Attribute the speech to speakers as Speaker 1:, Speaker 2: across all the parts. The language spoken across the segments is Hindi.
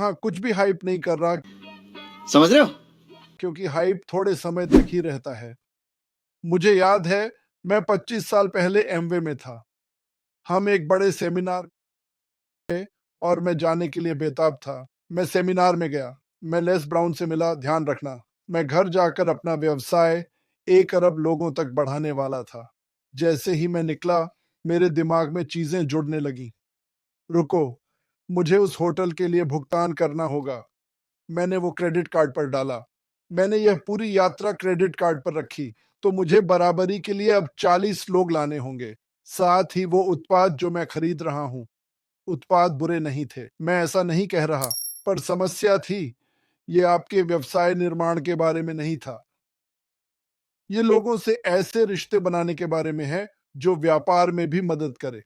Speaker 1: यहाँ कुछ भी हाइप नहीं कर रहा,
Speaker 2: समझ रहे हो?
Speaker 1: क्योंकि हाइप थोड़े समय तक ही रहता है। मुझे याद है, मैं 25 साल पहले एमवे में था। हम एक बड़े सेमिनार में, और मैं जाने के लिए बेताब था। मैं सेमिनार में गया, मैं लेस ब्राउन से मिला, ध्यान रखना। मैं घर जाकर अपना व्यवसाय 1 अरब लोगों तक बढ़ाने वाला था। जैसे ही मैं निकला, मेरे दिमाग में चीजें जुड़ने लगी। रुको, मुझे उस होटल के लिए भुगतान करना होगा। मैंने वो क्रेडिट कार्ड पर डाला। मैंने यह पूरी यात्रा क्रेडिट कार्ड पर रखी, तो मुझे बराबरी के लिए अब 40 लोग लाने होंगे। साथ ही वो उत्पाद जो मैं खरीद रहा हूँ। उत्पाद बुरे नहीं थे, मैं ऐसा नहीं कह रहा, पर समस्या थी। ये आपके व्यवसाय निर्माण के बारे में नहीं था। ये लोगों से ऐसे रिश्ते बनाने के बारे में है जो व्यापार में भी मदद करे।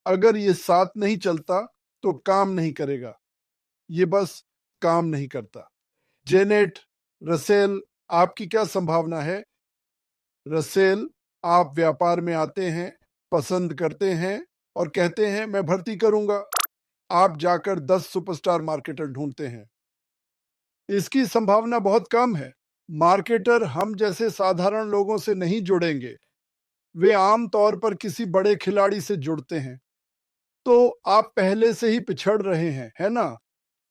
Speaker 1: अगर ये साथ नहीं चलता तो काम नहीं करेगा। ये बस काम नहीं करता। जेनेट, रसेल, आपकी क्या संभावना है? रसेल, आप व्यापार में आते हैं, पसंद करते हैं और कहते हैं मैं भर्ती करूंगा। आप जाकर 10 सुपरस्टार मार्केटर ढूंढते हैं। इसकी संभावना बहुत कम है। मार्केटर हम जैसे साधारण लोगों से नहीं जुड़ेंगे। वे आम तौर पर किसी बड़े खिलाड़ी से जुड़ते हैं। तो आप पहले से ही पिछड़ रहे हैं, है ना?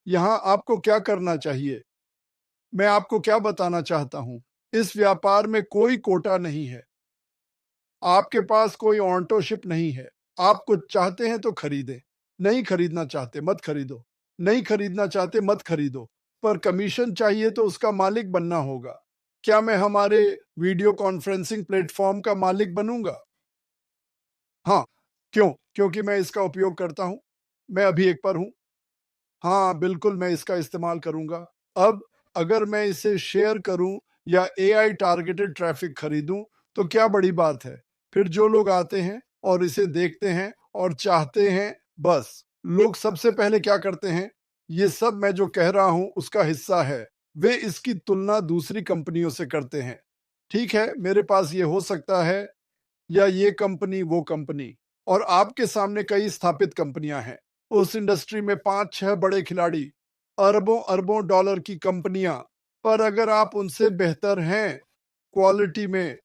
Speaker 1: यहाँ आपको क्या करना चाहिए? मैं आपको क्या बताना चाहता हूँ, इस व्यापार में कोई कोटा नहीं है। आपके पास कोई ऑन्टोशिप नहीं है। आप कुछ चाहते हैं तो खरीदें, नहीं खरीदना चाहते मत खरीदो, नहीं खरीदना चाहते मत खरीदो, पर कमीशन चाहिए तो उसका मालिक बनना होगा। क्या मैं हमारे वीडियो कॉन्फ्रेंसिंग प्लेटफॉर्म का मालिक बनूंगा? हाँ। क्यों? क्योंकि मैं इसका उपयोग करता हूँ। मैं अभी एक पर हूँ। हाँ, बिल्कुल मैं इसका इस्तेमाल करूंगा। अब अगर मैं इसे शेयर करूं या एआई टारगेटेड ट्रैफिक खरीदूं तो क्या बड़ी बात है? फिर जो लोग आते हैं और इसे देखते हैं और चाहते हैं, बस लोग सबसे पहले क्या करते हैं? ये सब मैं जो कह रहा हूं उसका हिस्सा है। वे इसकी तुलना दूसरी कंपनियों से करते हैं। ठीक है, मेरे पास ये हो सकता है, या ये कंपनी वो कंपनी, और आपके सामने कई स्थापित कंपनियां हैं। उस इंडस्ट्री में 5-6 बड़े खिलाड़ी, अरबों अरबों डॉलर की कंपनियां। पर अगर आप उनसे बेहतर हैं क्वालिटी में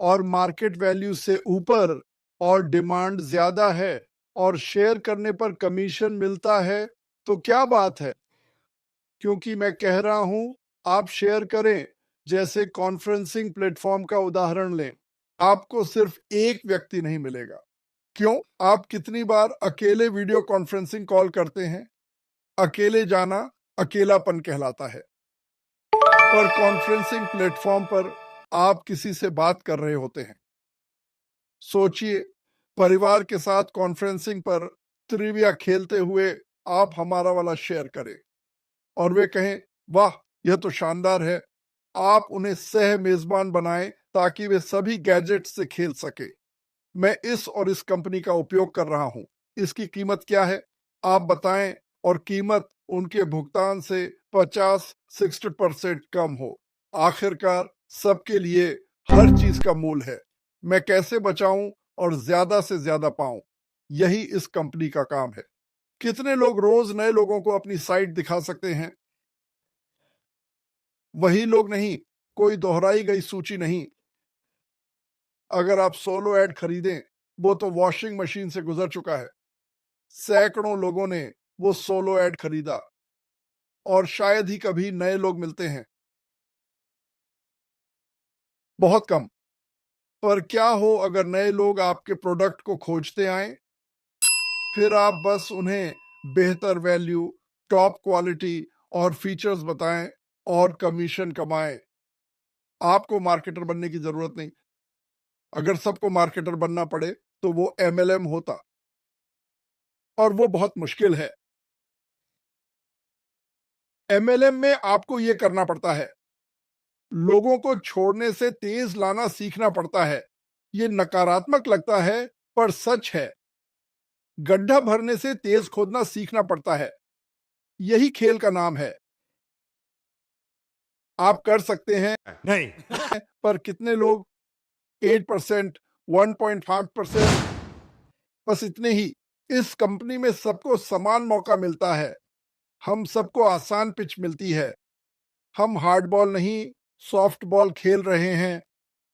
Speaker 1: और मार्केट वैल्यू से ऊपर, और डिमांड ज्यादा है और शेयर करने पर कमीशन मिलता है, तो क्या बात है? क्योंकि मैं कह रहा हूं, आप शेयर करें। जैसे कॉन्फ्रेंसिंग प्लेटफॉर्म का उदाहरण लें, आपको सिर्फ एक व्यक्ति नहीं मिलेगा। क्यों? आप कितनी बार अकेले वीडियो कॉन्फ्रेंसिंग कॉल करते हैं? अकेले जाना अकेलापन कहलाता है। पर कॉन्फ्रेंसिंग प्लेटफॉर्म पर आप किसी से बात कर रहे होते हैं। सोचिए, परिवार के साथ कॉन्फ्रेंसिंग पर ट्रिविया खेलते हुए आप हमारा वाला शेयर करें और वे कहें वाह, यह तो शानदार है। आप उन्हें सह मेजबान बनाएं ताकि वे सभी गैजेट से खेल सके। मैं इस और इस कंपनी का उपयोग कर रहा हूं। इसकी कीमत क्या है? आप बताएं, और कीमत उनके भुगतान से 50-60% कम हो। आखिरकार सबके लिए हर चीज का मूल है। मैं कैसे बचाऊं और ज्यादा से ज्यादा पाऊं, यही इस कंपनी का काम है। कितने लोग रोज नए लोगों को अपनी साइट दिखा सकते हैं? वही लोग नहीं, कोई दोहराई गई सूची नहीं। अगर आप सोलो ऐड खरीदें, वो तो वॉशिंग मशीन से गुजर चुका है। सैकड़ों लोगों ने वो सोलो ऐड खरीदा, और शायद ही कभी नए लोग मिलते हैं, बहुत कम। पर क्या हो अगर नए लोग आपके प्रोडक्ट को खोजते आए? फिर आप बस उन्हें बेहतर वैल्यू, टॉप क्वालिटी और फीचर्स बताएं और कमीशन कमाएं। आपको मार्केटर बनने की जरूरत नहीं। अगर सबको मार्केटर बनना पड़े तो वो एमएलएम होता, और वो बहुत मुश्किल है। एमएलएम में आपको ये करना पड़ता है, लोगों को छोड़ने से तेज लाना सीखना पड़ता है। ये नकारात्मक लगता है, पर सच है। गड्ढा भरने से तेज खोदना सीखना पड़ता है। यही खेल का नाम है। आप कर सकते हैं
Speaker 3: नहीं।
Speaker 1: पर कितने लोग? 8%, 1.5%, बस इतने ही। इस कंपनी में सबको समान मौका मिलता है। हम सबको आसान पिच मिलती है। हम हार्ड बॉल नहीं, सॉफ्ट बॉल खेल रहे हैं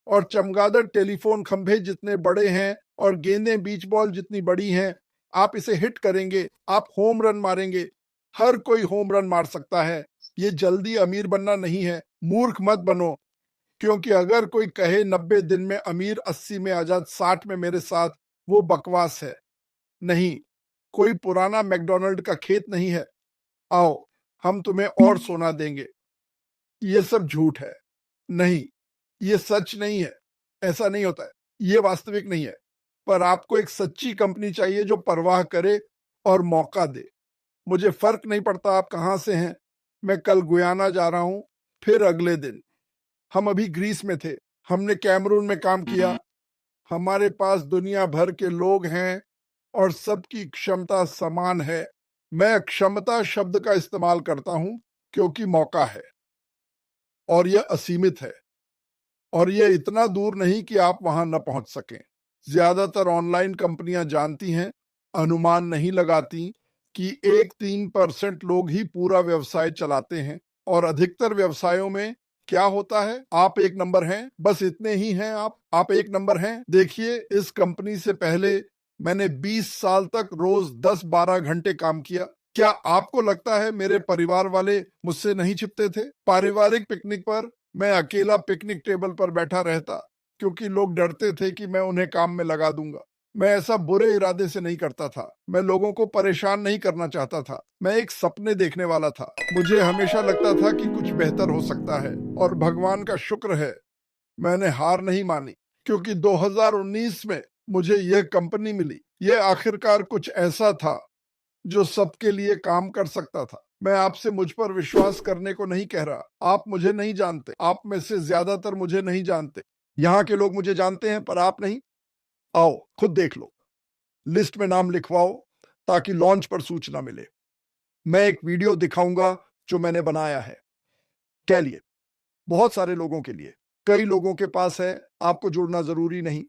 Speaker 1: और चमगादड़ टेलीफोन खंभे जितने बड़े हैं और गेंदें बीच बॉल जितनी बड़ी हैं। आप इसे हिट करेंगे, आप होम रन मारेंगे। हर कोई होम रन मार सकता है। ये जल्दी अमीर बनना नहीं है। मूर्ख मत बनो, क्योंकि अगर कोई कहे 90 दिन में अमीर, 80 में आजाद, 60 में मेरे साथ, वो बकवास है। नहीं, कोई पुराना मैकडॉनल्ड का खेत नहीं है। आओ, हम तुम्हें और सोना देंगे। ये सब झूठ है। नहीं, ये सच नहीं है। ऐसा नहीं होता है। ये वास्तविक नहीं है। पर आपको एक सच्ची कंपनी चाहिए जो परवाह करे और मौका दे। मुझे फर्क नहीं पड़ता आप कहाँ से हैं। मैं कल गुयाना जा रहा हूँ, फिर अगले दिन। हम अभी ग्रीस में थे, हमने कैमरून में काम किया। हमारे पास दुनिया भर के लोग हैं और सबकी क्षमता समान है। मैं क्षमता शब्द का इस्तेमाल करता हूं क्योंकि मौका है और यह असीमित है और यह इतना दूर नहीं कि आप वहां न पहुंच सकें। ज्यादातर ऑनलाइन कंपनियां जानती हैं, अनुमान नहीं लगाती कि 1-3% लोग ही पूरा व्यवसाय चलाते हैं और अधिकतर व्यवसायों में क्या होता है, आप एक नंबर हैं, बस इतने ही हैं। आप एक नंबर हैं। देखिए, इस कंपनी से पहले मैंने 20 साल तक रोज 10-12 घंटे काम किया। क्या आपको लगता है मेरे परिवार वाले मुझसे नहीं छिपते थे? पारिवारिक पिकनिक पर मैं अकेला पिकनिक टेबल पर बैठा रहता क्योंकि लोग डरते थे कि मैं उन्हें काम में लगा दूंगा। मैं ऐसा बुरे इरादे से नहीं करता था। मैं लोगों को परेशान नहीं करना चाहता था। मैं एक सपने देखने वाला था। मुझे हमेशा लगता था कि कुछ बेहतर हो सकता है और भगवान का शुक्र है मैंने हार नहीं मानी, क्योंकि 2019 में मुझे यह कंपनी मिली। यह आखिरकार कुछ ऐसा था जो सबके लिए काम कर सकता था। मैं आपसे मुझ पर विश्वास करने को नहीं कह रहा। आप मुझे नहीं जानते। आप में से ज्यादातर मुझे नहीं जानते। यहाँ के लोग मुझे जानते हैं पर आप नहीं। आओ, खुद देख लो। लिस्ट में नाम लिखवाओ ताकि लॉन्च पर सूचना मिले। मैं एक वीडियो दिखाऊंगा जो मैंने बनाया है। क्या लिए? बहुत सारे लोगों के लिए। कई लोगों के पास है, आपको जुड़ना जरूरी नहीं।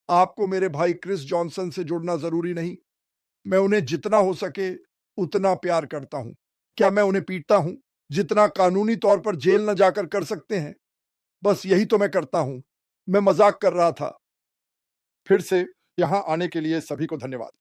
Speaker 1: आपको मेरे भाई क्रिस जॉनसन से जुड़ना जरूरी नहीं। मैं उन्हें जितना हो सके उतना प्यार करता हूं। क्या मैं उन्हें पीटता हूं? जितना कानूनी तौर पर जेल न जाकर कर सकते हैं, बस यही तो मैं करता हूं। मैं मजाक कर रहा था। फिर से यहां आने के लिए सभी को धन्यवाद।